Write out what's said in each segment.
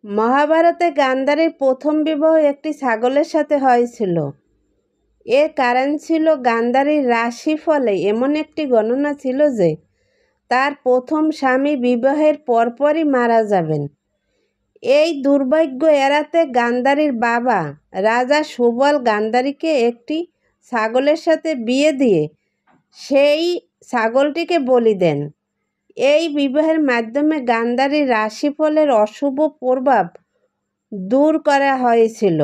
মহাভারতে গান্ধারীর প্রথম বিবাহ একটি ছাগলের সাথে হয়েছিল। এর কারণ ছিল গান্ধারীর রাশিফলে এমন একটি গণনা ছিল যে তার প্রথম স্বামী বিবাহের পরপরই মারা যাবেন। এই দুর্ভাগ্য এড়াতে গান্ধারীর বাবা রাজা সুবল গান্ধারীকে একটি ছাগলের সাথে বিয়ে দিয়ে সেই ছাগলটিকে বলি দেন। এই বিবাহের মাধ্যমে গান্ধারীর রাশিফলের অশুভ প্রভাব দূর করা হয়েছিল।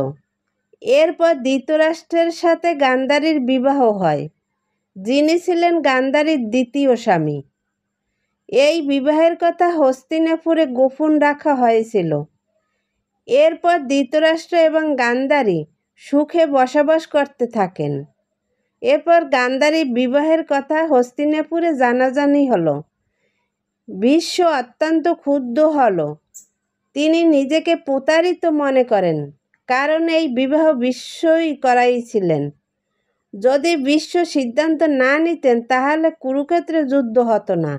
এরপর ধৃতরাষ্ট্রের সাথে গান্ধারীর বিবাহ হয়, যিনি ছিলেন গান্ধারীর দ্বিতীয় স্বামী। এই বিবাহের কথা হস্তিনাপুরে গোপন রাখা হয়েছিল। এরপর ধৃতরাষ্ট্র এবং গান্ধারী সুখে বসবাস করতে থাকেন। এরপর গান্ধারীর বিবাহের কথা হস্তিনাপুরে জানাজানি হলো। ভীষ্ম অত্যন্ত ক্ষুব্ধ হল। তিনি নিজেকে প্রতারিত মনে করেন, কারণ এই বিবাহ ভীষ্মই করাইছিলেন। যদি ভীষ্ম সিদ্ধান্ত না নিতেন তাহলে কুরুক্ষেত্রে যুদ্ধ হতো না।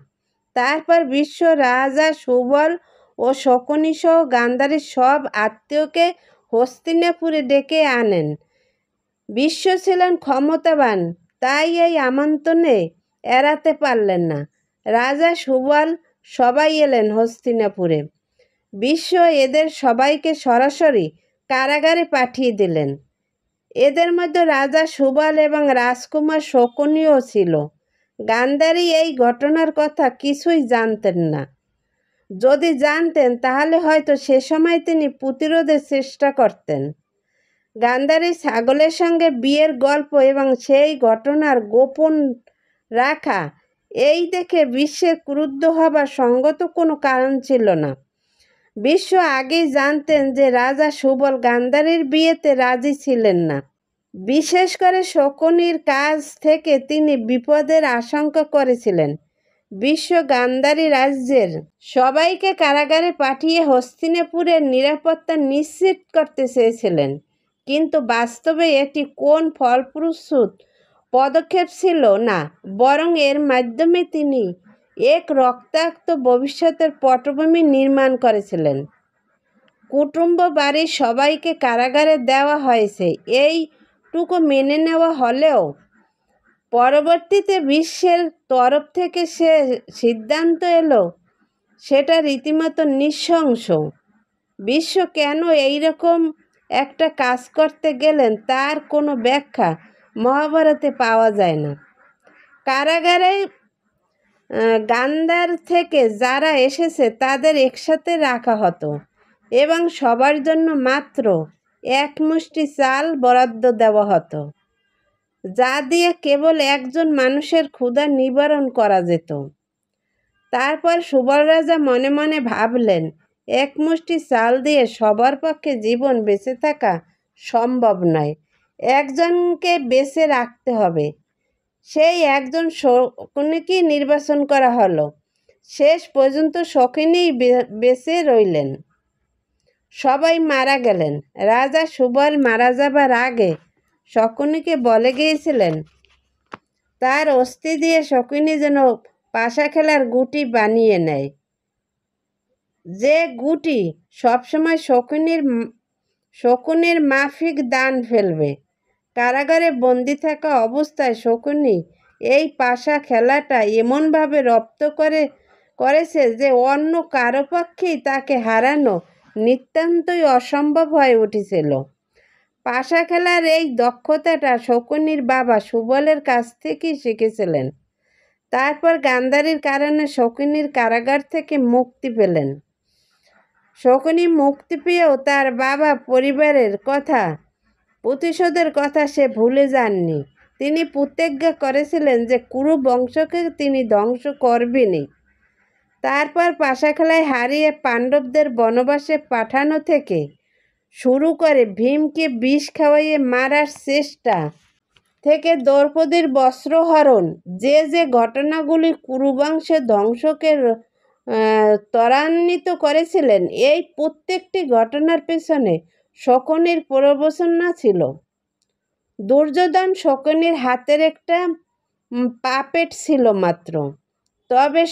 তারপর ভীষ্ম রাজা সুবল ও শকুনি সহ গান্ধারীর সব আত্মীয়কে হস্তিনাপুরে ডেকে আনেন। ভীষ্ম ছিলেন ক্ষমতাবান, তাই এই আমন্ত্রণে এড়াতে পারলেন না। রাজা সুবল সবাই এলেন হস্তিনাপুরে। ভীষ্ম এদের সবাইকে সরাসরি কারাগারে পাঠিয়ে দিলেন। এদের মধ্যে রাজা সুবল এবং রাজকুমার শকুনিও ছিল। গান্ধারী এই ঘটনার কথা কিছুই জানতেন না। যদি জানতেন তাহলে হয়তো সে সময় তিনি প্রতিরোধের চেষ্টা করতেন। গান্ধারী ছাগলের সঙ্গে বিয়ের গল্প এবং সেই ঘটনার গোপন রাখা এই দেখে ভীষ্মের ক্রুদ্ধ হবার সঙ্গত কোনো কারণ ছিল না। ভীষ্ম আগেই জানতেন যে রাজা সুবল গান্ধারীর বিয়েতে রাজি ছিলেন না। বিশেষ করে শকুনির কাছ থেকে তিনি বিপদের আশঙ্কা করেছিলেন। ভীষ্ম গান্ধারী রাজ্যের সবাইকে কারাগারে পাঠিয়ে হস্তিনাপুরের নিরাপত্তা নিশ্চিত করতে চেয়েছিলেন, কিন্তু বাস্তবে এটি কোন ফলপ্রসূ পদক্ষেপ ছিল না, বরং এর মাধ্যমে তিনি এক রক্তাক্ত ভবিষ্যতের পটভূমি নির্মাণ করেছিলেন। কুটুম্ব বাড়ির সবাইকে কারাগারে দেওয়া হয়েছে এইটুকু মেনে নেওয়া হলেও পরবর্তীতে ভীষ্মের তরফ থেকে সে সিদ্ধান্ত এলো সেটা রীতিমতো নৃশংস। ভীষ্ম কেন এইরকম একটা কাজ করতে গেলেন তার কোনো ব্যাখ্যা মহাভারতে পাওয়া যায় না। কারাগারে গান্ধার থেকে যারা এসেছে তাদের একসাথে রাখা হতো এবং সবার জন্য মাত্র এক মুষ্টি চাল বরাদ্দ দেওয়া হতো, যা দিয়ে কেবল একজন মানুষের ক্ষুধা নিবারণ করা যেত। তারপর সুবল রাজা মনে মনে ভাবলেন, এক মুষ্টি চাল দিয়ে সবার পক্ষে জীবন বেঁচে থাকা সম্ভব নয়। একজনকে বেঁচে রাখতে হবে। সেই একজন শকুনিকেই নির্বাচন করা হলো। শেষ পর্যন্ত শকুনিই বেঁচে রইলেন। সবাই মারা গেলেন। রাজা সুবল মারা যাবার আগে শকুনিকে বলে গিয়েছিলেন তার অস্থি দিয়ে শকুনি যেন পাশা খেলার গুটি বানিয়ে নেয়, যে গুটি সবসময় শকুনির মাফিক দান ফেলবে। কারাগারে বন্দি থাকা অবস্থায় শকুনি এই পাশা খেলাটা এমনভাবে রপ্ত করেছে যে অন্য কারো পক্ষেই তাকে হারানো নিতান্তই অসম্ভব হয়ে উঠেছিল। পাশা খেলার এই দক্ষতাটা শকুনির বাবা সুবলের কাছ থেকেই শিখেছিলেন। তারপর গান্ধারীর কারণে শকুনির কারাগার থেকে মুক্তি পেলেন। শকুনি মুক্তি পেয়েও তার বাবা পরিবারের কথা, প্রতিশোধের কথা সে ভুলে যাননি। তিনি প্রতিজ্ঞা করেছিলেন যে কুরু বংশকে তিনি ধ্বংস করবেনই। তারপর পাশা খেলায় হারিয়ে পাণ্ডবদের বনবাসে পাঠানো থেকে শুরু করে ভীমকে বিষ খাওয়াইয়ে মারার চেষ্টা থেকে দ্রৌপদীর বস্ত্রহরণ, যে ঘটনাগুলি কুরুবংশের ধ্বংসকে ত্বরান্বিত করেছিলেন, এই প্রত্যেকটি ঘটনার পেছনে শকুনির প্ররোচনা ছিল। দুর্যোধন শকুনির হাতের একটা পাপেট ছিল মাত্র। তবে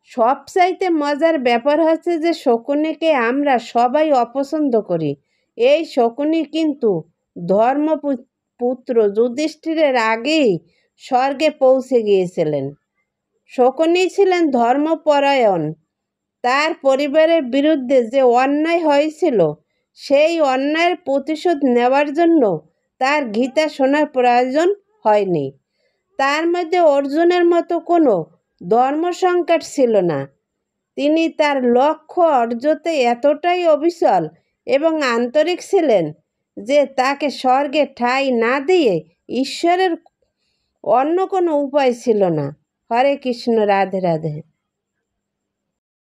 সবচাইতে মজার ব্যাপার হচ্ছে যে শকুনিকে আমরা সবাই অপছন্দ করি। এই শকুনি কিন্তু ধর্মপুত্র যুধিষ্ঠিরের আগেই স্বর্গে পৌঁছে গিয়েছিলেন। শকুনি ছিলেন ধর্মপরায়ণ। তার পরিবারের বিরুদ্ধে যে অন্যায় হয়েছিল সেই অন্যায়ের প্রতিশোধ নেওয়ার জন্য তার গীতা শোনার প্রয়োজন হয়নি। তার মধ্যে অর্জুনের মতো কোনো ধর্মসংকট ছিল না। তিনি তার লক্ষ্য অর্জনে এতটাই অবিচল এবং আন্তরিক ছিলেন যে তাকে স্বর্গে ঠাঁই না দিয়ে ঈশ্বরের অন্য কোনো উপায় ছিল না। হরে কৃষ্ণ, রাধে রাধে।